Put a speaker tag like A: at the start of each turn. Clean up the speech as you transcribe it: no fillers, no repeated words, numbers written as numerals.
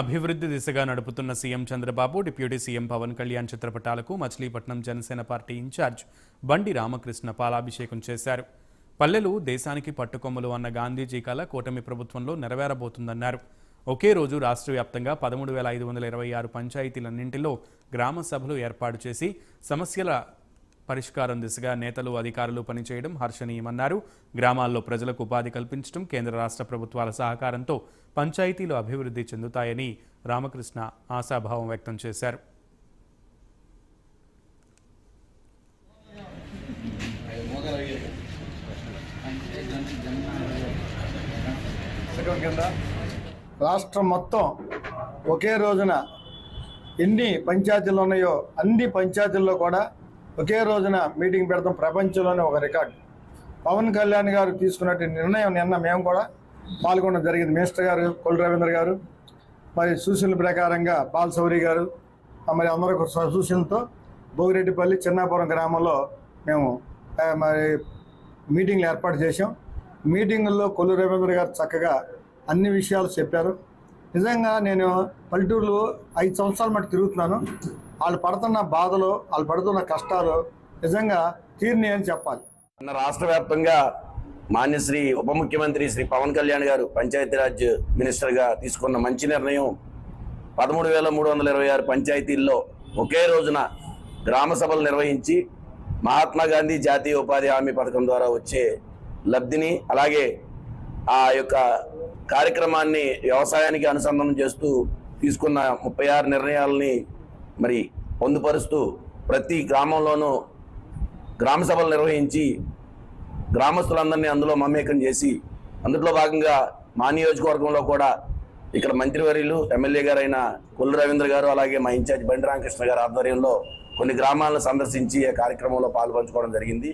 A: అభివృద్ధి దిశగా నడుపుతున్న CM Chandrababu, deputy CM Pawan Kalyan చిత్రపటాలకు మచిలీపట్నం జనసేన పార్టీ ఇన్ఛార్జ్ బండి రామకృష్ణ పాలాభిషేకం చేశారు. పల్లెలు దేశానికి పట్టుకొమ్మలు అన్న గాంధీజీ కల కూటమి ప్రభుత్వంలో నెరవేరబోతుందన్నారు. ఒకే రోజు రాష్ట్ర వ్యాప్తంగా 13,526 పంచాయతీలన్నింటిలో గ్రామ సభలు ఏర్పాటు చేసి సమస్యల పరిష్కారం దిశగా నేతలు, అధికారులు పనిచేయడం హర్షణీయమన్నారు. గ్రామాల్లో ప్రజలకు ఉపాధి కల్పించడం, కేంద్ర రాష్ట్ర ప్రభుత్వాల సహకారంతో పంచాయతీలు అభివృద్ధి చెందుతాయని రామకృష్ణ ఆశాభావం వ్యక్తం చేశారు.
B: రాష్ట్రం మొత్తం ఒకే రోజున ఎన్ని పంచాయతీలు ఉన్నాయో అన్ని పంచాయతీల్లో కూడా ఒకే రోజున మీటింగ్ పెడతాం. ప్రపంచంలోనే ఒక రికార్డు. పవన్ కళ్యాణ్ గారు తీసుకున్నటువంటి నిర్ణయం నిన్న మేము కూడా పాల్గొనడం జరిగింది. మినిస్టర్ గారు కొల్లు రవీంద్ర గారు మరి సూచనల ప్రకారంగా బాలశౌరి గారు మరి అందరూ సూచనలతో భోగిరెడ్డిపల్లి చిన్నాపురం గ్రామంలో మేము మరి మీటింగ్లు ఏర్పాటు చేసాం. మీటింగుల్లో కొల్లు రవీంద్ర గారు చక్కగా అన్ని విషయాలు చెప్పారు. నిజంగా నేను పల్లెటూరులో 5 సంవత్సరాల మట్టి తిరుగుతున్నాను. వాళ్ళు పడుతున్న బాధలు, వాళ్ళు పడుతున్న కష్టాలు నిజంగా తీరినాయి అని చెప్పాలి.
C: రాష్ట్ర వ్యాప్తంగా మాన్యశ్రీ ఉప ముఖ్యమంత్రి శ్రీ పవన్ కళ్యాణ్ గారు పంచాయతీరాజ్ మినిస్టర్గా తీసుకున్న మంచి నిర్ణయం 13,326 పంచాయతీల్లో ఒకే రోజున గ్రామ సభలు నిర్వహించి మహాత్మా గాంధీ జాతీయ ఉపాధి హామీ పథకం ద్వారా వచ్చే లబ్ధిని, అలాగే ఆ యొక్క కార్యక్రమాన్ని వ్యవసాయానికి అనుసంధానం చేస్తూ తీసుకున్న 36 నిర్ణయాలని మరి పొందుపరుస్తూ ప్రతి గ్రామంలోనూ గ్రామ సభలు నిర్వహించి గ్రామస్తులందరినీ అందులో మమేకం చేసి, అందులో భాగంగా మా నియోజకవర్గంలో కూడా ఇక్కడ మంత్రివర్యులు ఎమ్మెల్యే గారైన కొల్లు రవీంద్ర గారు, అలాగే మా ఇన్ఛార్జ్ బండి రామకృష్ణ గారి ఆధ్వర్యంలో కొన్ని గ్రామాలను సందర్శించి ఆ కార్యక్రమంలో పాల్పంచుకోవడం జరిగింది.